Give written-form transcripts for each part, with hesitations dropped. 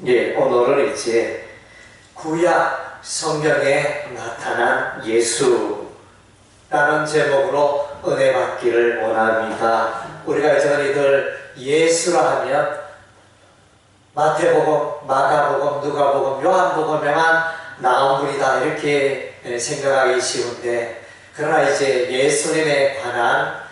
예, 오늘은 이제 구약 성경에 나타난 예수라는 제목으로 은혜 받기를 원합니다. 우리가 이제 너희들 예수라 하면 마태복음, 마가복음, 누가복음, 요한복음에만 나온 분이다 이렇게 생각하기 쉬운데, 그러나 이제 예수님에 관한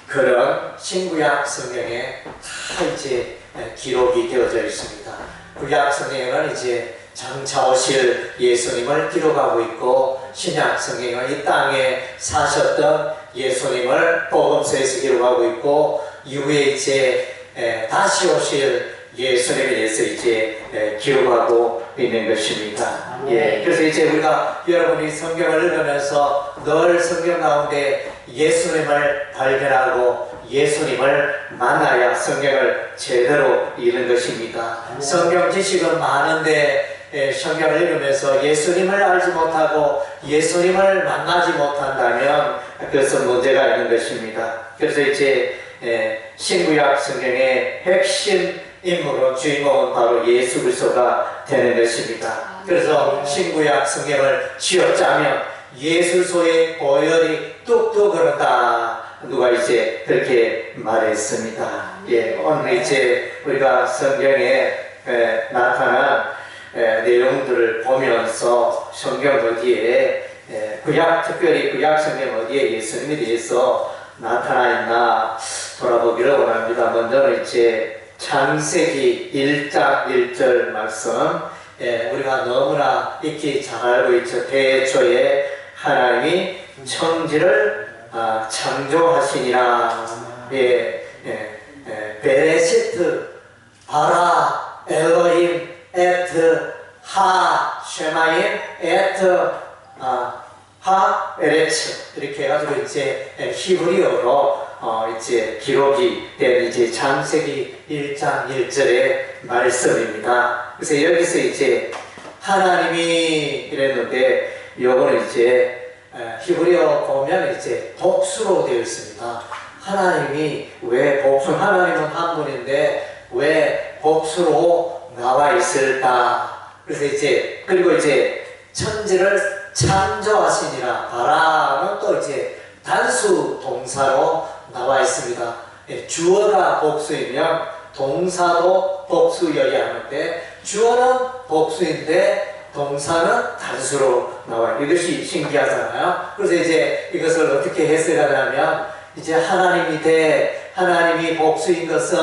그런 신구약 성경에 다 이제 기록이 되어져 있습니다. 구약 성경에는 이제 장차 오실 예수님을 기록하고 있고, 신약 성경은 이 땅에 사셨던 예수님을 복음서에서 기록하고 있고, 이후에 이제 다시 오실 예수님에 대해서 이제 기록하고 있는 것입니다. 예, 그래서 이제 우리가 여러분이 성경을 읽으면서 늘 성경 가운데 예수님을 발견하고 예수님을 만나야 성경을 제대로 읽는 것입니다. 성경 지식은 많은데 성경을 읽으면서 예수님을 알지 못하고 예수님을 만나지 못한다면 그것은 문제가 있는 것입니다. 그래서 이제 신구약 성경의 핵심 인물은, 주인공은 바로 예수 그리스도가 되는 것입니다. 그래서 신구약 성경을 쥐어짜면 예술소의 보혈이 뚝뚝 흐른다, 누가 이제 그렇게 말했습니다. 예, 오늘 이제 우리가 성경에 나타난 내용들을 보면서 성경 어디에 특별히 구약 성경 어디에 예수님에 대해서 나타나 있나 돌아보기를 원합니다. 먼저는 이제 창세기 1장 1절 말씀, 우리가 너무나 익히 잘 알고 있죠. 태초에 하나님이 천지를 창조하시니라. 베레시트 바라 엘로힘 에트 하 쉐마임 에트 하 에레츠, 이렇게 해가지고 이제 히브리어로 이제 기록이 된 이제 창세기 1장 1절의 말씀입니다. 그래서 여기서 이제 하나님이 이랬는데, 요거는 이제 히브리어 보면 이제 복수로 되어 있습니다. 하나님이 왜 복수, 하나님은 한 분인데 왜 복수로 나와 있을까? 그래서 이제 그리고 이제 천지를 창조하시니라. 바라는 또 이제 단수 동사로 나와 있습니다. 주어가 복수이면 동사도 복수여야 하는데, 주어는 복수인데 동사는 단수로 나와요. 이것이 신기하잖아요. 그래서 이제 이것을 어떻게 해석하냐면, 이제 하나님이 복수인 것은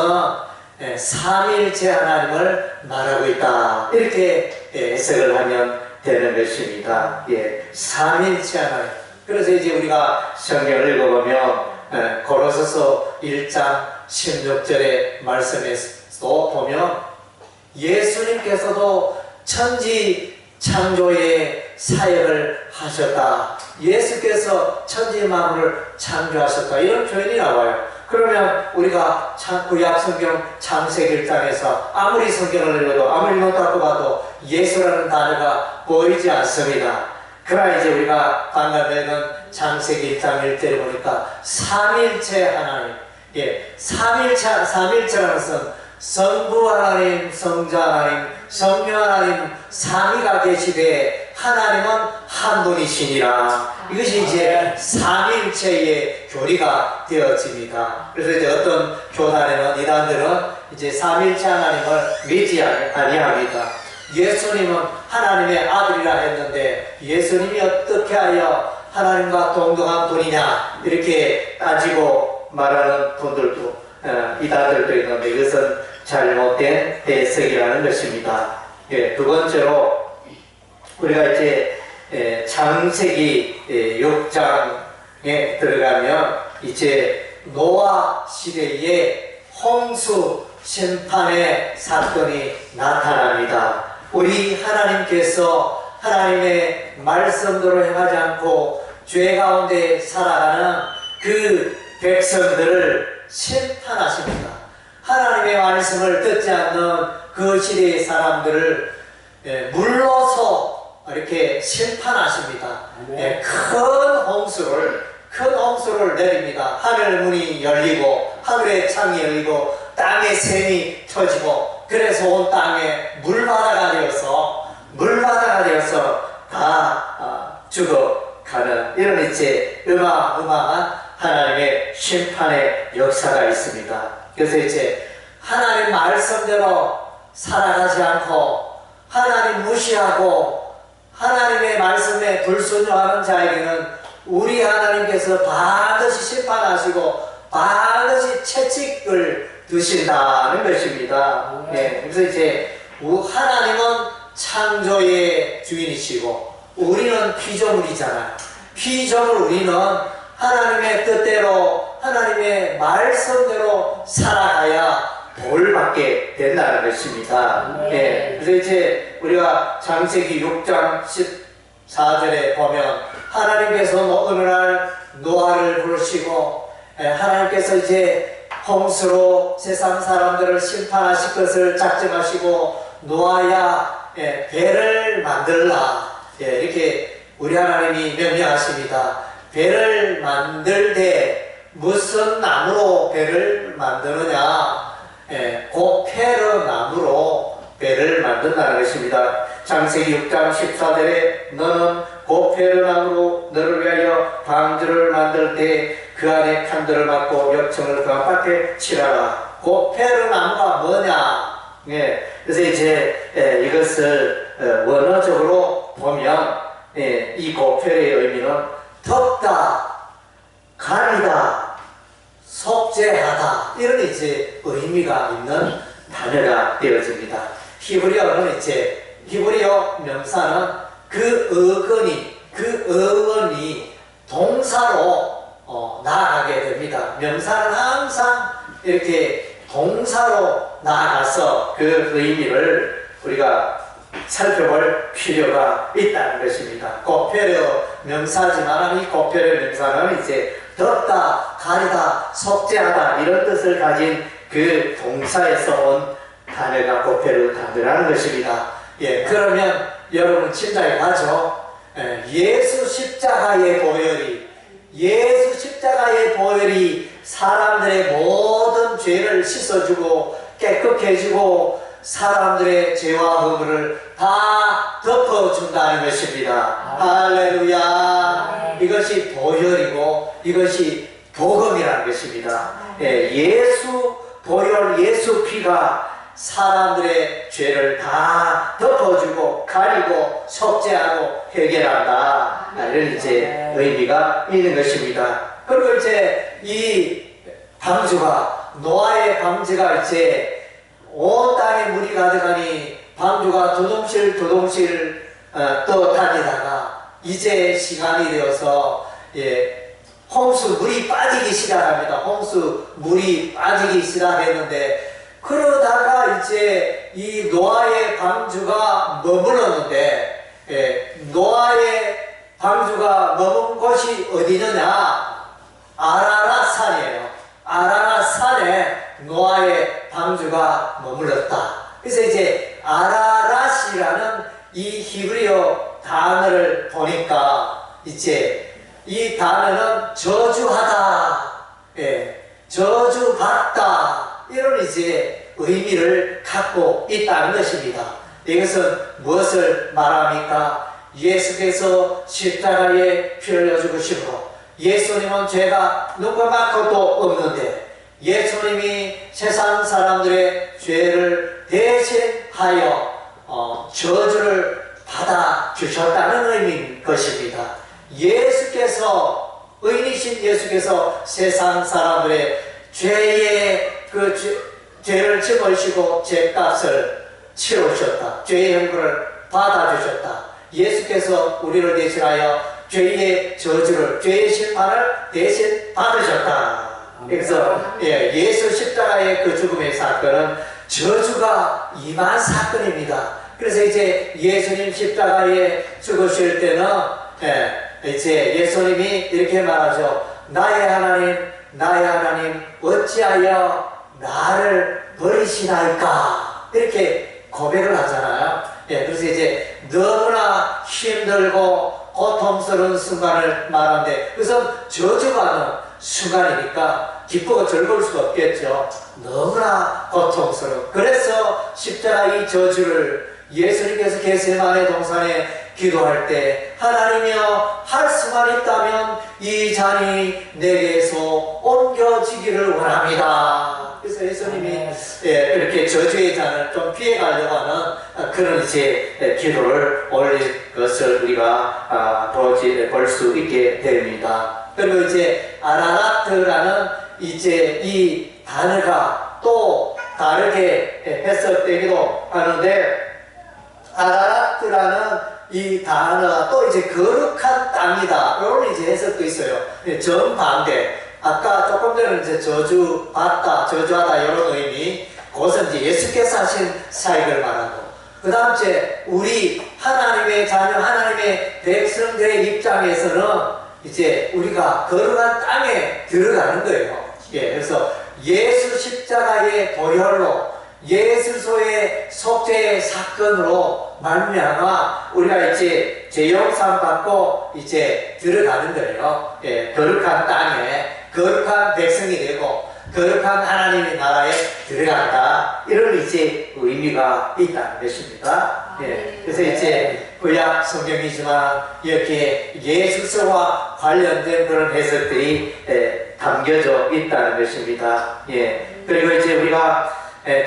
삼일체 하나님을 말하고 있다, 이렇게 해석을 하면 되는 것입니다. 예, 삼일체 하나님. 그래서 이제 우리가 성경을 읽어보면 고린도서 1장 16절의 말씀에서도 보면 예수님께서도 천지 창조의 사역을 하셨다, 예수께서 천지 만물을 창조하셨다, 이런 표현이 나와요. 그러면 우리가 구약 성경 창세기 1장에서 아무리 성경을 읽어도 아무리 눈 닫고 봐도 예수라는 단어가 보이지 않습니다. 그러나 이제 우리가 방금 읽은 창세기 1장 1절에 보니까 삼일체 하나님, 삼일체라는 것은 성부 하나님, 성자 하나님, 성령 하나님 삼위가 계시되 하나님은 한 분이시니라. 이것이 이제 삼일체의 교리가 되어집니다. 그래서 이제 어떤 교단에는, 이단들은 이제 삼일체 하나님을 믿지 아니합니다. 예수님은 하나님의 아들이라 했는데 예수님이 어떻게 하여 하나님과 동등한 분이냐, 이렇게 따지고 말하는 분들도, 이단들도 있는데, 이것은 잘못된 해석이라는 것입니다. 예, 두 번째로 우리가 이제 창세기 6장에 들어가면 이제 노아 시대에 홍수 심판의 사건이 나타납니다. 우리 하나님께서 하나님의 말씀대로 행하지 않고 죄 가운데 살아가는 그 백성들을 심판하십니다. 하나님의 말씀을 듣지 않는 그 시대의 사람들을 물러서 이렇게 심판하십니다. 큰 홍수를 내립니다. 하늘 문이 열리고 하늘의 창이 열리고 땅의 샘이 터지고 그래서 온 땅에 물바다가 되어서 다 죽어가는 이런 이제 어마어마한 하나님의 심판의 역사가 있습니다. 그래서 이제 하나님 말씀대로 살아가지 않고 하나님 무시하고 하나님의 말씀에 불순종하는 자에게는 우리 하나님께서 반드시 심판하시고 반드시 채찍을 드신다는 것입니다. 네, 그래서 이제 하나님은 창조의 주인이시고 우리는 피조물이잖아요. 피조물 우리는 하나님의 뜻대로 하나님의 말씀대로 살아가야 벌받게 된다는 것입니다. 네, 그래서 이제 우리가 창세기 6장 14절에 보면 하나님께서 어느 날 노아를 부르시고 하나님께서 이제 홍수로 세상 사람들을 심판하실 것을 작정하시고 노아야 배를 만들라 이렇게 우리 하나님이 명령하십니다. 배를 만들 때 무슨 나무로 배를 만드느냐? 고페르 나무로 배를 만든다는 것입니다. 창세기 6장 14절에 너는 고페르 나무로 너를 위하여 방주를 만들 때 그 안에 칸들을 막고 역청을 그 앞에 칠하라. 고페르 나무가 뭐냐? 그래서 이제 이것을 원어적으로 보면 이 고페르의 의미는 덮다, 가리다, 속죄하다 이런 이제 의미가 있는 단어가 되어집니다. 히브리어는 이제 히브리어 명사는 그 어원이 동사로 나아가게 됩니다. 명사는 항상 이렇게 동사로 나아가서 그 의미를 우리가 살펴볼 필요가 있다는 것입니다. 고페르 명사지만 이 고페르 명사는 이제 덮다, 가리다, 속죄하다 이런 뜻을 가진 그 동사에서 온 단어가 고페르 단어라는 것입니다. 그러면 여러분 짐작이 가죠? 예수 십자가의 보혈이 사람들의 모든 죄를 씻어주고 깨끗해지고 사람들의 죄와 허물을 다 덮어준다는 것입니다. 할렐루야. 이것이 보혈이고 이것이 복음이라는 것입니다. 예수 보혈, 예수 피가 사람들의 죄를 다 덮어주고 가리고 속죄하고 해결한다. 이런 이제 의미가 있는 것입니다. 그리고 이제 이 방주가 노아의 방주가 이제 온 땅에 물이 가득하니 방주가 두둥실 떠다니다가 이제 시간이 되어서 홍수 물이 빠지기 시작합니다. 홍수 물이 빠지기 시작했는데 그러다가 이제 이 노아의 방주가 머물렀는데 노아의 방주가 머문 곳이 어디느냐? 아라랏산이에요. 아라랏산에 노아의 방주가 머물렀다. 그래서 이제 아라랏이라는 이 히브리어 단어를 보니까 이제 이 단어는 저주하다, 저주받다 이런 이제 의미를 갖고 있다는 것입니다. 이것은 무엇을 말합니까? 예수께서 십자가에 피 흘려 죽으시고 예수님은 죄가 누구만큼도 없는데 예수님이 세상 사람들의 죄를 대신하여 저주를 받아 주셨다는 의미인 것입니다. 예수께서 의인이신 예수께서 세상 사람들의 죄의 죄를 짊어지시고 죄값을 치르셨다. 죄의 형벌을 받아주셨다. 예수께서 우리를 대신하여 죄의 저주를, 죄의 심판을 대신 받으셨다. 그래서 예수 십자가의 그 죽음의 사건은 저주가 임한 사건입니다. 그래서 이제 예수님 십자가에 죽으실 때는 이제 예수님이 이렇게 말하죠. 나의 하나님 어찌하여 나를 버리시나이까 이렇게 고백을 하잖아요. 그래서 이제 너무나 힘들고 고통스러운 순간을 말하는데 그것은 저주받는 순간이니까 기쁘고 즐거울 수가 없겠죠. 너무나 고통스러워. 그래서 십자가 이 저주를 예수님께서 겟세마네 동산에 기도할 때 하나님이여 할 수만 있다면 이 잔이 내게서 옮겨지기를 원합니다. 그래서 예수님이 이렇게 저주의 잔을 좀 피해가려고 하는 그런 이제 기도를 올린 것을 우리가 볼 수 있게 됩니다. 그리고 이제 아라나트라는 이제 이 단어가 또 다르게 해석되기도 하는데, 아라나트라는 이 단어가 또 이제 거룩한 땅이다, 이런 이제 해석도 있어요. 정반대. 아까 조금 전에 이제 저주받다, 저주하다 이런 의미, 그것은 이제 예수께서 하신 사역을 말하고, 그 다음 이제 우리 하나님의 자녀, 하나님의 백성들의 입장에서는 이제 우리가 거룩한 땅에 들어가는 거예요. 그래서 예수 십자가의 보혈로, 예수소의 속죄의 사건으로 말미암아 우리가 이제 죄용상 받고 이제 들어가는 거예요. 거룩한 땅에 거룩한 백성이 되고 거룩한 하나님의 나라에 들어간다, 이런 이제 의미가 있다는 것입니다. 그래서 이제 구약 성경이지만 이렇게 예수서와 관련된 그런 해석들이 담겨져 있다는 것입니다. 그리고 이제 우리가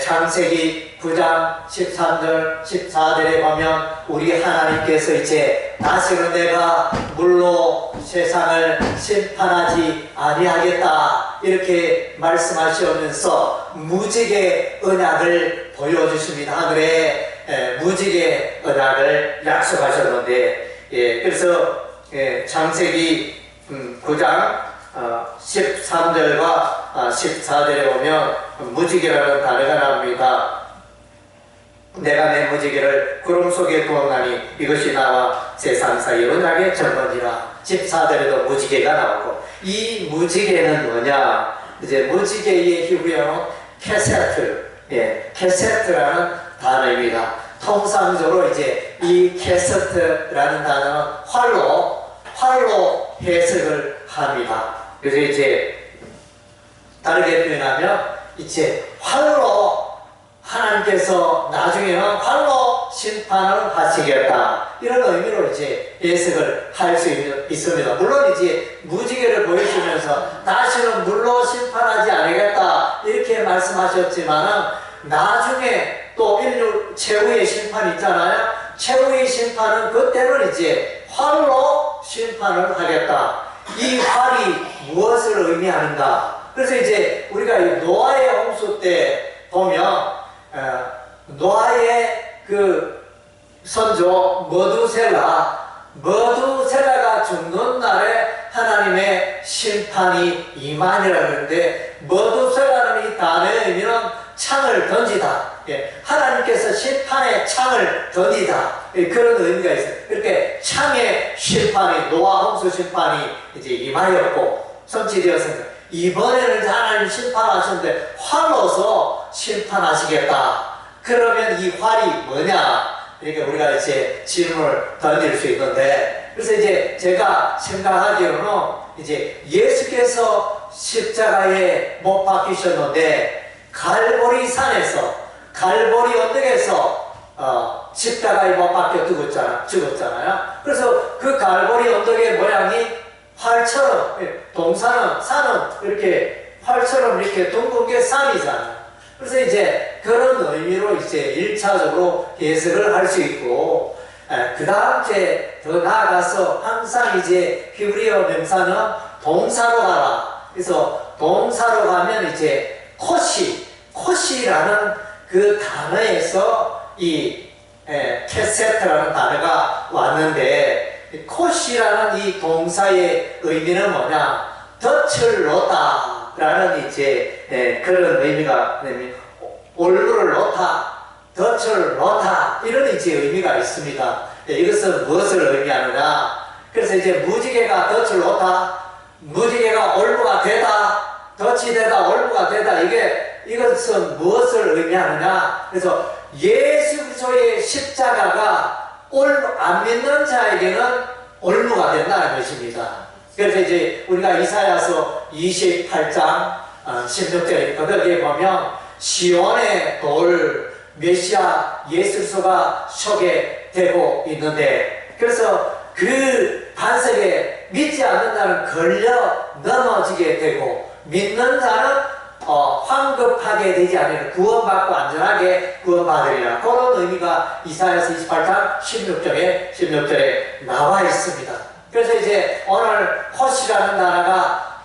창세기 9장 13절 14절에 보면 우리 하나님께서 이제 다시는 내가 물로 세상을 심판하지 아니하겠다, 이렇게 말씀하시면서 무지개 언약을 보여주십니다. 하늘에 무지개 언약을 약속하셨는데, 그래서 창세기 9장 13절과 14절에 보면 무지개라는 단어가 나옵니다. 내가 내 무지개를 구름 속에 두었나니 이것이 나와 세상 사이 언약의 전번이라. 14절에도 무지개가 나오고, 이 무지개는 뭐냐? 이제 무지개의 히브리어는 케세트, 케세트라는 단어입니다. 통상적으로 이제 이 케세트라는 단어는 활로 해석을 합니다. 그래서 이제 다르게 표현하면 이제 활로 하나님께서 나중에는 활로 심판을 하시겠다, 이런 의미로 이제 해석을 할 수 있습니다. 물론 이제 무지개를 보여주면서 다시는 물로 심판하지 않겠다 이렇게 말씀하셨지만은, 나중에 또 인류 최후의 심판이 있잖아요. 최후의 심판은 그때는 이제 활로 심판을 하겠다. 이 활이 무엇을 의미하는가? 그래서 이제 우리가 노아의 홍수 때 보면 노아의 그 선조 머두셀라가 죽는 날에 하나님의 심판이 임하니라 그러는데, 머두셀라는 이 단어의 의미는 창을 던지다. 하나님께서 심판의 창을 던지다, 그런 의미가 있어요. 이렇게 창의 심판이, 노아 홍수 심판이 이제 임하였고 성취되었습니다. 이번에는 하나님 심판하셨는데 활로서 심판하시겠다. 그러면 이 활이 뭐냐? 이렇게 우리가 이제 질문을 던질 수 있는데, 그래서 이제 제가 생각하기로는 이제 예수께서 십자가에 못 박히셨는데 갈보리 산에서, 갈보리 언덕에서 십자가에 못 박혀 죽었잖아요. 그래서 그 갈보리 언덕의 모양이 활처럼, 산은 이렇게 활처럼 이렇게 둥근 게 산이잖아요. 그래서 이제 그런 의미로 이제 1차적으로 해석을 할 수 있고, 그 다음 이제 더 나아가서 항상 이제 히브리어 명사는 동사로 가라. 그래서 동사로 가면 이제 코시라는 그 단어에서 이 케세트라는 단어가 왔는데, 코시라는 이 동사의 의미는 뭐냐? 덫을 놓다 라는 이제 그런 의미가, 올무를 놓다, 덫을 놓다, 이런 이제 의미가 있습니다. 이것은 무엇을 의미하느냐? 그래서 이제 무지개가 덫을 놓다, 무지개가 올무가 되다, 덫이 되다, 올무가 되다, 이것은 무엇을 의미하느냐? 그래서 예수 그리스도의 십자가가 안 믿는 자에게는 올무가 된다는 것입니다. 그래서 이제 우리가 이사야서 28장 16절이니까 거기에 보면 시온의 돌 메시아 예수 그리스도가 서게 되고 있는데, 그래서 그 반석에 믿지 않는 자는 걸려 넘어지게 되고 믿는 자는 황급하게 되지 않으면 구원받고 안전하게 구원받으리라. 그런 의미가 이사야서 28장 16절에 나와 있습니다. 그래서 이제 오늘 헛이라는 단어가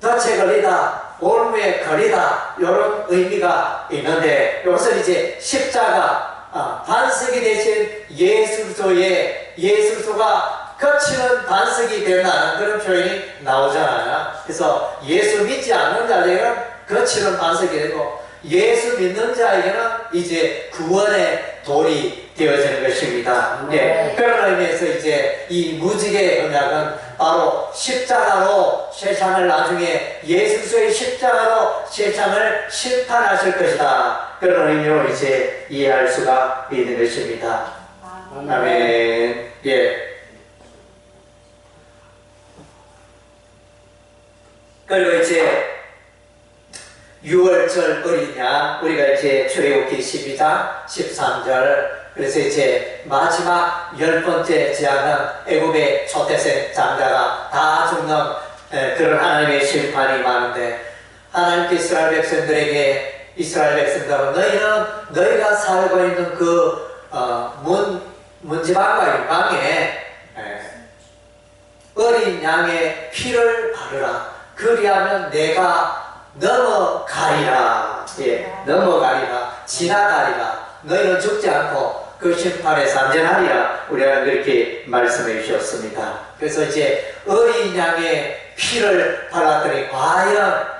덫에 걸리다, 올무에 걸리다, 이런 의미가 있는데, 여기서 이제 십자가, 반석이 되신 예수 그리스도가 거치는 반석이 된다는 그런 표현이 나오잖아요. 그래서 예수 믿지 않는 자에게는 거치는 반석이 되고, 예수 믿는 자에게는 이제 구원의 돌이 되어지는 것입니다. 네. 그런 의미에서 이제 이 무지개 언약은 바로 십자가로 세상을 나중에 예수 그리스도의 십자가로 세상을 심판하실 것이다. 그런 의미로 이제 이해할 수가 있는 것입니다. 아멘. 예. 그리고 이제 6월절 어린 양, 우리가 이제 출애굽기 12장 13절, 그래서 이제 마지막 10번째 재앙은 애굽의 초태생 장자가 다 죽는 그런 하나님의 심판이 많은데, 하나님께서 이스라엘 백성들은 너희는 너희가 살고 있는 그 문지방과 유방에 어린 양의 피를 바르라. 그리하면 내가 넘어가리라. 예, 넘어가리라. 지나가리라. 너희는 죽지 않고 그 심판에서 안전하리라. 우리가 그렇게 말씀해 주셨습니다. 그래서 이제 어린 양의 피를 발랐더니 과연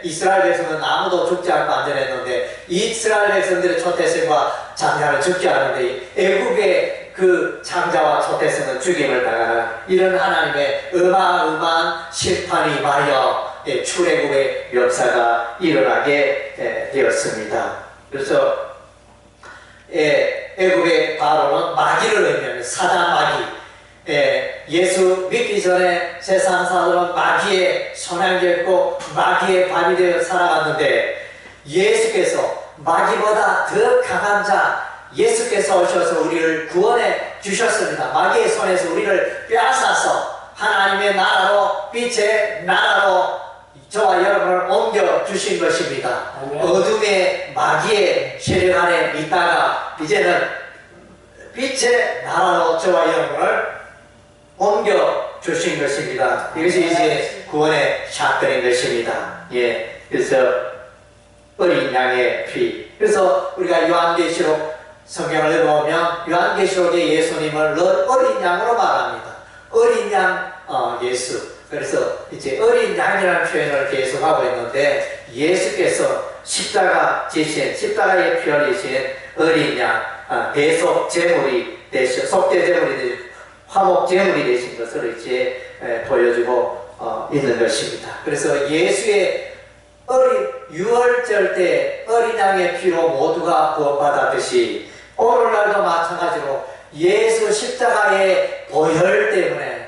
이스라엘 백성은 아무도 죽지 않고 안전했는데, 이스라엘 백성들의 초태생과 장자는 죽지 않는데 애국의 그 장자와 초태생은 죽임을 당하는 이런 하나님의 어마어마한 심판이 말이여 출애굽의 역사가 일어나게 되었습니다. 그래서 애굽의 바로는 마귀를 의미하는 사단 마귀. 예수 믿기 전에 세상 사람들은 마귀의 손안겼고 마귀의 밤이 되어 살아갔는데, 예수께서 마귀보다 더 강한 자 예수께서 오셔서 우리를 구원해 주셨습니다. 마귀의 손에서 우리를 빼앗아서 하나님의 나라로, 빛의 나라로 저와 여러분을 옮겨 주신 것입니다. 어둠의 마귀의 세력 안에 있다가 이제는 빛의 나라로 저와 여러분을 옮겨 주신 것입니다. 이것이 이제 구원의 사건인 것입니다. 예, 그래서 어린 양의 피. 그래서 우리가 요한계시록 성경을 읽어보면 요한계시록에 예수님을 어린 양으로 말합니다. 어린 양 예수. 그래서 이제 어린 양이라는 표현을 계속하고 있는데, 예수께서 십자가에 피 흘리신 어린 양, 대속 제물이 되신, 속죄 제물이 되신, 화목 제물이 되신 것을 이제 보여주고 있는 것입니다. 그래서 예수의 유월절 때 어린 양의 피로 모두가 구원받았듯이, 오늘날도 마찬가지로 예수 십자가의 보혈 때문에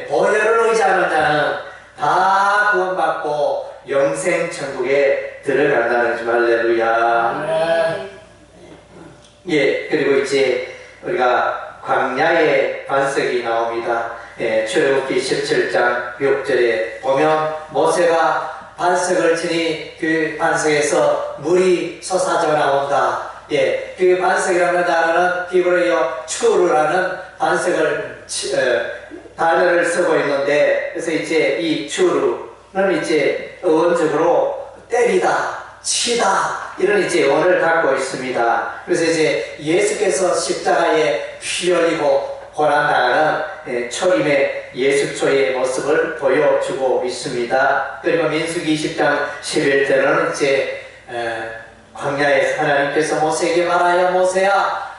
보혈을 의지하는 자는 다 구원받고 영생 천국에 들어간다는 줄. 할렐루야. 예, 그리고 이제 우리가 광야의 반석이 나옵니다. 출애굽기 17장 6절에 보면 모세가 반석을 치니 그 반석에서 물이 솟아져 나온다. 예, 그 반석이라는 단어는 히브리어 추르라는 단어를 쓰고 있는데, 그래서 이제 이 추르는 이제 어원적으로 때리다, 치다, 이런 이제 어원을 갖고 있습니다. 그래서 이제 예수께서 십자가에 피 흘리고 고난당하는 초림의 예수초의 모습을 보여주고 있습니다. 그리고 민수기 20장 11절은 이제 광야에서 하나님께서 모세에게 말하여, 모세야,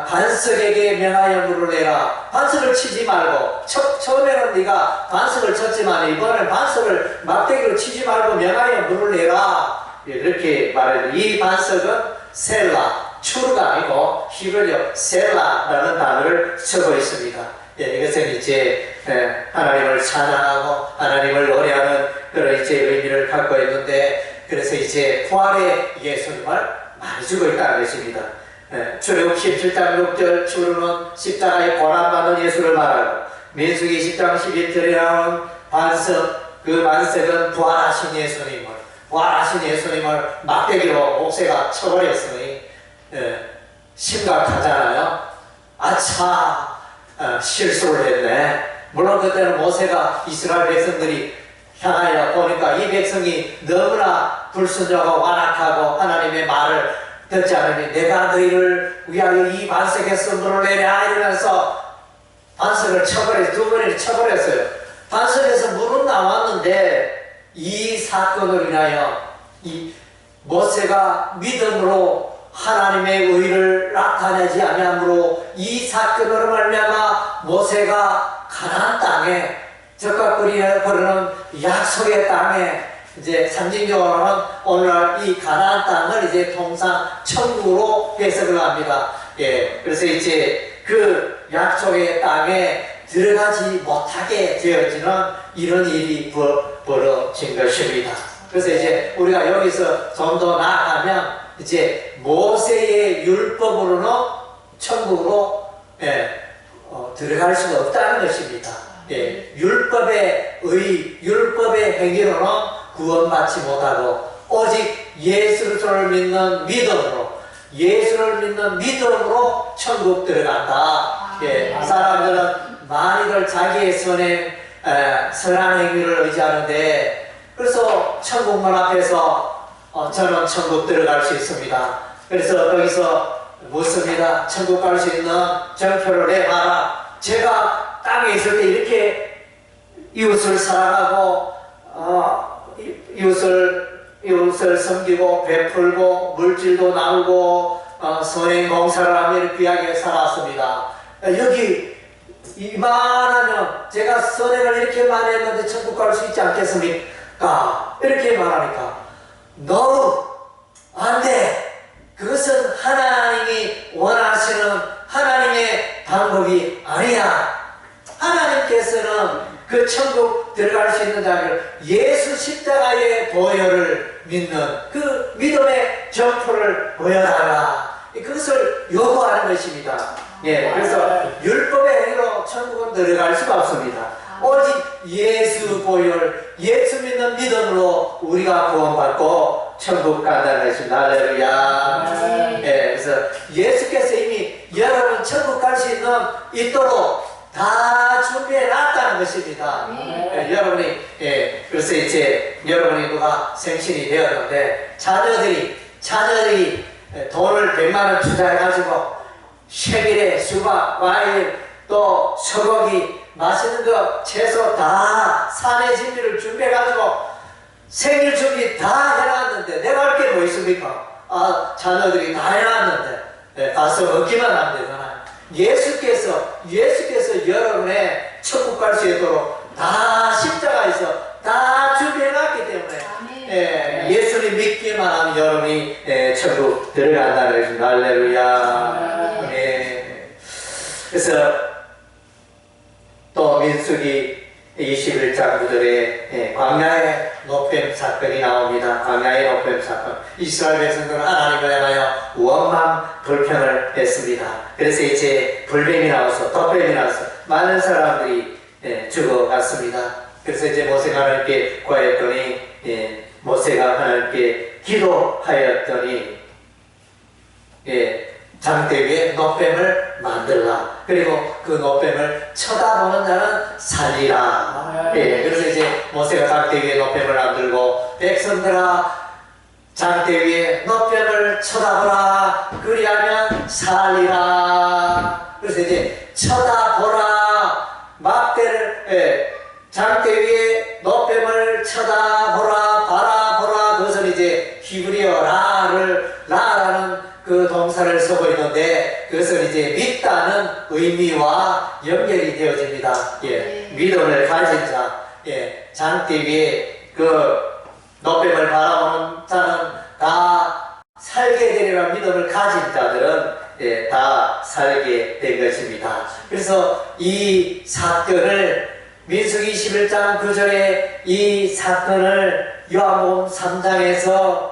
반석에게 명하여 물을 내라. 반석을 치지 말고, 처음에는 네가 반석을 쳤지만 이번에는 반석을 막대기로 치지 말고 명하여 물을 내라. 이렇게 말해요. 이 반석은 셀라, 추르가 아니고 히브리어 셀라라는 단어를 쓰고 있습니다. 예, 이것은 이제 하나님을 찬양하고 하나님을 노래하는 그런 이제 의미를 갖고 있는데, 그래서 이제 부활의 예수님을 많이 주고 있다는 것입니다. 출애굽 17장 6절 주로는 십자가에 고난받는 예수를 말하고, 민수기 10장 11절에 나오는 반석, 그 반석은 부활하신 예수님을 막대기로 모세가 쳐버렸으니 심각하잖아요. 아차, 실수를 했네. 물론 그때는 모세가 이스라엘 백성들이 향하여 보니까 이 백성이 너무나 불순종하고 완악하고 하나님의 말을 듣지 않으니 내가 너희를 위하여 이 반석에서 물을 내랴 이러면서 반석을 두 번이나 쳐버렸어요. 반석에서 물은 나왔는데 이 사건으로 인하여 이 모세가 믿음으로 하나님의 의를 나타내지 아니함으로 이 사건으로 말미암아 모세가 가나안 땅에 적과 거리는 약속의 땅에 이제 상징적으로는 오늘날 이 가나안 땅을 이제 통상 천국으로 해석을 합니다. 그래서 이제 그 약속의 땅에 들어가지 못하게 되어지는 이런 일이 벌어진 것입니다. 그래서 이제 우리가 여기서 좀 더 나아가면 이제 모세의 율법으로는 천국으로 들어갈 수가 없다는 것입니다. 율법의 행위로는 구원받지 못하고 오직 예수를 믿는 믿음으로 천국 들어간다. 사람들은 많이들 자기의 선한 행위를 의지하는데, 그래서 천국문 앞에서 저는 천국 들어갈 수 있습니다. 그래서 거기서 묻습니다. 천국 갈 수 있는 정표를 내놔라. 제가 땅에 있을 때 이렇게 이웃을 사랑하고 이웃을 섬기고 베풀고 물질도 나누고 선행 공사를 하며 귀하게 살았습니다. 여기 이만하면 제가 선행을 이렇게 많이 했는데 천국 갈 수 있지 않겠습니까? 이렇게 말하니까 No! 안 돼! 그것은 하나님이 원하시는 하나님의 방법이 아니야. 하나님께서는 그 천국 들어갈 수 있는 자를 예수 십자가의 보혈을 믿는 그 믿음의 점포를 보여달라. 그것을 요구하는 것입니다. 그래서 율법의 행위로 천국은 들어갈 수가 없습니다. 오직 예수 보혈, 예수 믿는 믿음으로 우리가 구원받고 천국 간다는 것입니다. 할렐루야. 그래서 예수께서 이미 여러분 천국 갈 수 있도록 다 준비해 놨다는 것입니다. 여러분이, 그래서 이제 여러분이 누가 생신이 되었는데 자녀들이 돈을 100만원 투자해가지고 생일에 수박, 과일, 또 소고기, 맛있는 거, 채소 다 사내 진미를 준비해가지고 생일 준비 다 해놨는데 내가 할 게 뭐 있습니까? 자녀들이 다 해놨는데 가서 먹기만 하면 되잖아요. 예수께서 여러분의 천국 갈 수 있도록 다 십자가에서 다 준비해놨기 때문에 예수님 믿기만 하면 여러분이 천국 들어간다는 것입니다. 할렐루야. 그래서 또 민수기 21장 9절에 광야의 노뱀 사건이 나옵니다. 광야의 노뱀 사건. 이스라엘 백성들은 하나님을 향하여 원망 불평을 했습니다. 그래서 이제 불뱀이 나와서 덧뱀이 나와서 많은 사람들이 죽어갔습니다. 그래서 이제 모세가 하나님께 구하였더니 모세가 하나님께 기도하였더니 장대 위에 노뱀을 만들라. 그리고 그 노뱀을 쳐다보는 자는 살리라. 그래서 이제 모세가 장대 위에 노뱀을 만들고 백성들아 장대 위에 노뱀을 쳐다보라. 그리하면 살리라. 그래서 이제 쳐다보라. 장대 위에 노뱀을 쳐다보라. 바라보라. 그것은 이제 히브리어 라라는 그 동사를 쓰고 있는데 그것은 이제 믿다는 의미와 연결이 되어집니다. 믿음을 가진 자, 장대 위에 그 노뱀을 바라보는 자는 다 살게 되리라. 믿음을 가진 자들은 다 살게 된 것입니다. 그래서 이 사건을 민수기 21장 9절에 이 사건을 요한복음 3장에서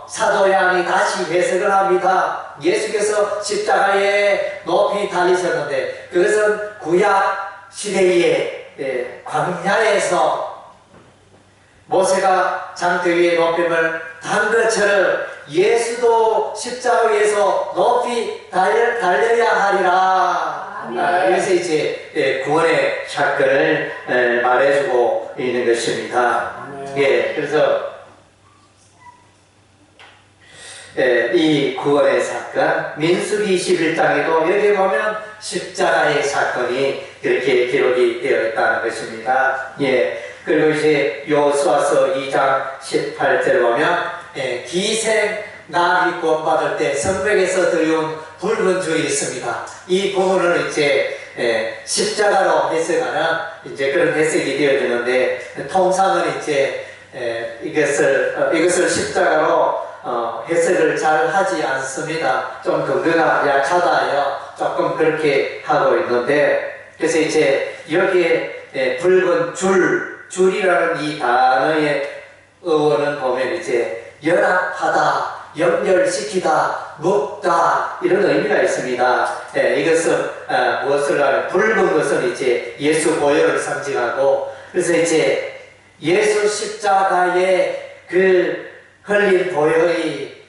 사도 요한이 다시 해석을 합니다. 예수께서 십자가에 높이 달리셨는데 그것은 구약 시대에 광야에서 모세가 장대 위에 높임을 단 것처럼 예수도 십자가 위에서 높이 달려야 하리라. 그래서 이제 구원의 사건을 말해주고 있는 것입니다. 예, 그래서 이 구원의 사건, 민수기 21장에도 여기 보면 십자가의 사건이 그렇게 기록이 되어 있다는 것입니다. 예, 그리고 이제 여호수아서 2장 18절 보면 기생 나귀 구원받을 때 성벽에서 들여온 붉은 줄이 있습니다. 이 부분을 이제 십자가로 해석하는 이제 그런 해석이 되어지는데 통상은 이제 이것을 십자가로 해석을 잘 하지 않습니다. 좀 근거가 약하다요. 조금 그렇게 하고 있는데 그래서 이제 여기에 붉은 줄이라는 이 단어의 어원은 보면 이제 연합하다, 연결시키다, 묶다 이런 의미가 있습니다. 이것은 무엇을 하면 붉은 것은 이제 예수 보혈을 상징하고 그래서 이제 예수 십자가의 그 흘린 보혈이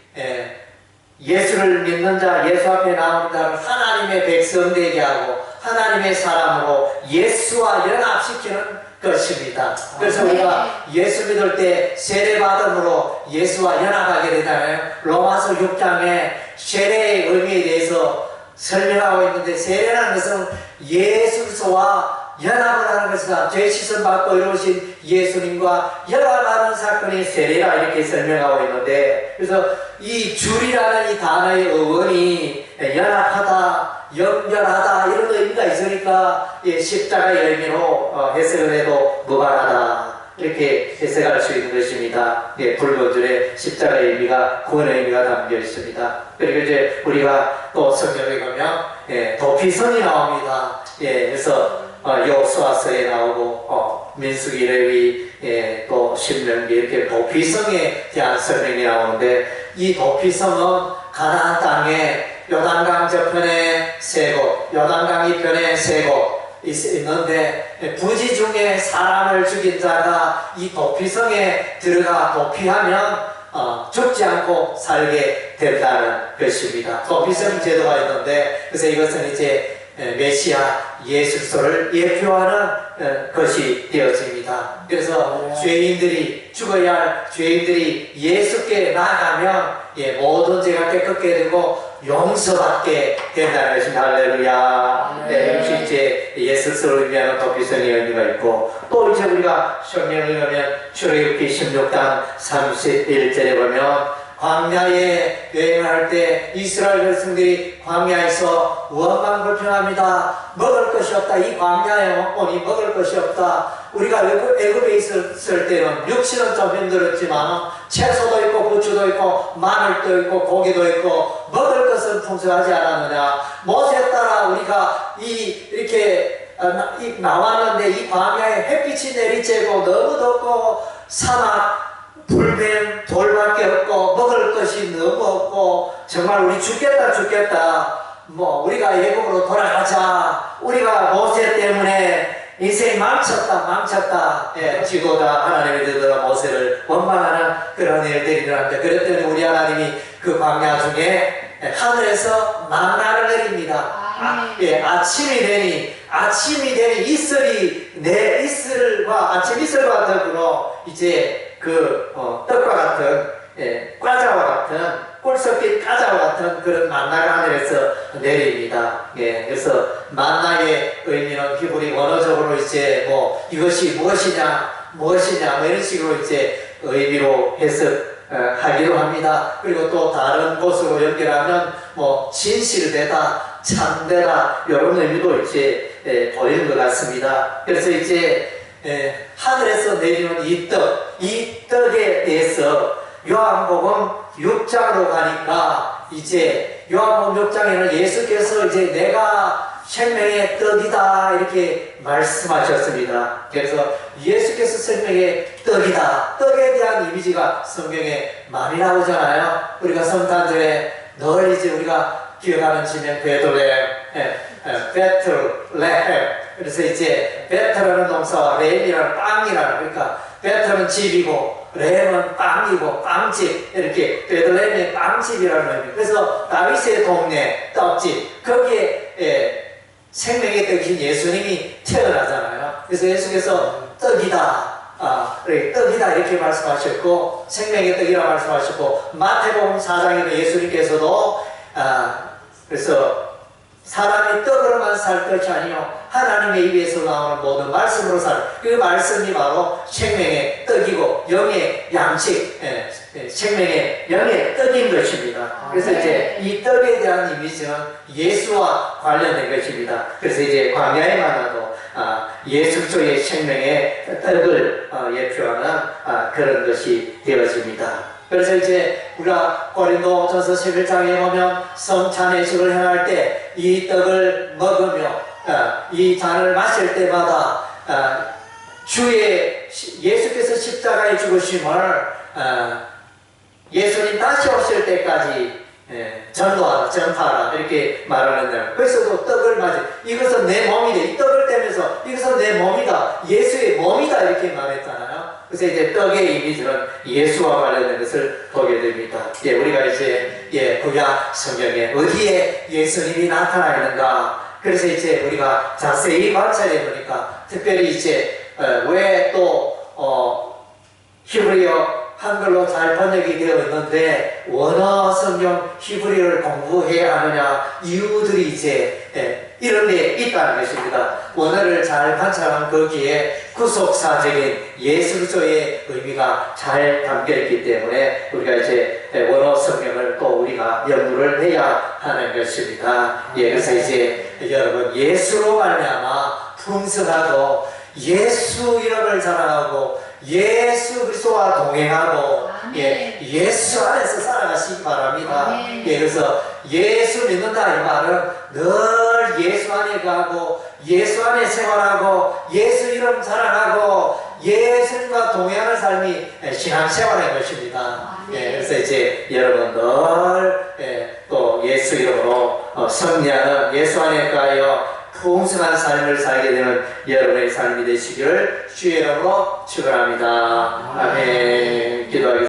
예수를 믿는 자, 예수 앞에 나오는 자를 하나님의 백성 되게 하고 하나님의 사람으로 예수와 연합시키는 것입니다. 그래서 우리가 예수 믿을 때 세례받음으로 예수와 연합하게 되잖아요. 로마서 6장에 세례의 의미에 대해서 설명하고 있는데 세례라는 것은 예수와 연합을 하는 것이다. 죄 씻음 받고 이루신 예수님과 연합하는 사건이 세례라 이렇게 설명하고 있는데 그래서 이 줄이라는 이 단어의 어원이 연합하다, 연결하다 이런 의미가 있으니까 십자가의 의미로 해석을 해도 무방하다 이렇게 해석할 수 있는 것입니다. 붉은 줄에 십자가의 의미가 구원의 의미가 담겨 있습니다. 그리고 이제 우리가 또 성경에 보면 도피성이 나옵니다. 그래서 여호수아서에 나오고 민수기 레위 또 신명기 이렇게 도피성에 대한 설명이 나오는데 이 도피성은 가나안 땅에 요단강 저편에 세 곳, 요단강 이편에 세 곳 있는데 부지 중에 사람을 죽인 자가 이 도피성에 들어가 도피하면 죽지 않고 살게 된다는 것입니다. 도피성 제도가 있는데 그래서 이것은 이제 메시아 예수를 예표하는 것이 되어집니다. 그래서 죄인들이 죽어야 할 죄인들이 예수께 나아가면 모든 죄가 깨끗게 되고 용서받게 된다는 것입니다. 할렐루야. 역시 이제 예수를 의미하는 도피성의 의미가 있고 또 이제 우리가 성경을 보면 출애굽기 16장 31절에 보면 광야에 여행할 때 이스라엘 백성들이 광야에서 원망불평합니다. 먹을 것이 없다. 이 광야에 오니 먹을 것이 없다. 우리가 애굽에 있을 때는 육신은 좀 힘들었지만 채소도 있고 부추도 있고 마늘도 있고 고기도 있고 먹을 것은 풍성하지 않았느냐. 모세 따라 우리가 이렇게 나왔는데 이 광야에 햇빛이 내리쬐고 너무 덥고 사막 불뱀 돌밖에 없고 먹을 것이 너무 없고 정말 우리 죽겠다 우리가 애굽으로 돌아가자. 우리가 모세 때문에 인생이 망쳤다 지도자 하나님이 되더라 모세를 원망하는 그런 일들이 일어납니다. 그랬더니 우리 하나님이 그 광야 중에 하늘에서 만나를 내립니다. 아침이 되니 아침 이슬과 더불어 이제 떡과 같은 과자와 같은 꿀 섞인 과자와 같은 그런 만나가 하늘에서 내립니다. 그래서 만나의 의미는 히브리 원어적으로 이제 이것이 무엇이냐 이런 식으로 이제 의미로 해석하기도 합니다. 그리고 또 다른 곳으로 연결하면 진실되다, 참되다 이런 의미도 이제 보이는 것 같습니다. 그래서 이제 하늘에서 내리는 이 떡에 대해서 요한복음 6장으로 가니까 이제 요한복음 6장에는 예수께서 이제 내가 생명의 떡이다 이렇게 말씀하셨습니다. 그래서 예수께서 생명의 떡이다. 떡에 대한 이미지가 성경에 많이 나오잖아요. 우리가 성탄절에 늘 이제 우리가 기억하는 지명 베들레헴, 베틀레헴. 그래서 이제 베틀라는 동사와 레헴이라는 빵이라는, 그러니까 베틀은 집이고 레헴은 빵이고 빵집, 이렇게 베들레헴의 빵집이라는 의미. 그래서 다윗의 동네 떡집, 거기에 생명의 떡이신 예수님이 태어나잖아요. 그래서 예수께서 떡이다, 떡이다 이렇게 말씀하셨고, 생명의 떡이라 말씀하셨고, 마태복음 4장에는 예수님께서도 그래서 사람이 떡으로만 살 것이 아니요 하나님의 입에서 나오는 모든 말씀으로 살, 그 말씀이 바로 생명의 떡이고 영의 양식, 생명의 영의 떡인 것입니다. 그래서 이제 이 떡에 대한 이미지는 예수와 관련된 것입니다. 그래서 이제 광야에 만나도 예수 그리스도의 생명의 떡을 예표하는 그런 것이 되어집니다. 그래서 이제 우리가 고린도전서 11장에 보면 성찬예식을 행할 때 이 떡을 먹으며 이 잔을 마실 때마다 주의 예수께서 십자가에 죽으심을 예수님 다시 오실 때까지 전도하라, 전파하라 이렇게 말하는데요. 그래서도 떡을 맞아, 이것은 내 몸이다, 이 떡을 떼면서 이것은 내 몸이다, 예수의 몸이다 이렇게 말했잖아요. 그래서 이제 떡의 이미지는 예수와 관련된 것을 보게 됩니다. 우리가 이제 구약 성경에 어디에 예수님이 나타나 있는가, 그래서 이제 우리가 자세히 관찰해 보니까 특별히 이제 왜 또 히브리어 한글로 잘 번역이 되어 있는데 원어 성경 히브리어를 공부해야 하느냐 이유들이 이제 이런 데 있다는 것입니다. 원어를 잘 관찰하면 거기에 구속사적인 예수 그리스도의 의미가 잘 담겨있기 때문에 우리가 이제 원어 성경을 또 우리가 연구를 해야 하는 것입니다. 그래서 이제 여러분 예수로 말미암아 풍성하고 예수 이름을 자랑하고 예수 그리스도와 동행하고 예수 안에서 살아가시기 바랍니다. 그래서 예수 믿는다 이 말은 늘 예수 안에 가고 예수 안에 생활하고 예수 이름 자랑하고 예수님과 동행하는 삶이 신앙생활인 것입니다. 그래서 이제 여러분 늘 또 예수 이름으로 승리하는 예수 안에 가여 풍성한 삶을 살게 되는 여러분의 삶이 되시기를 주의 이름으로 축원합니다. 아멘. 기도하겠습니다.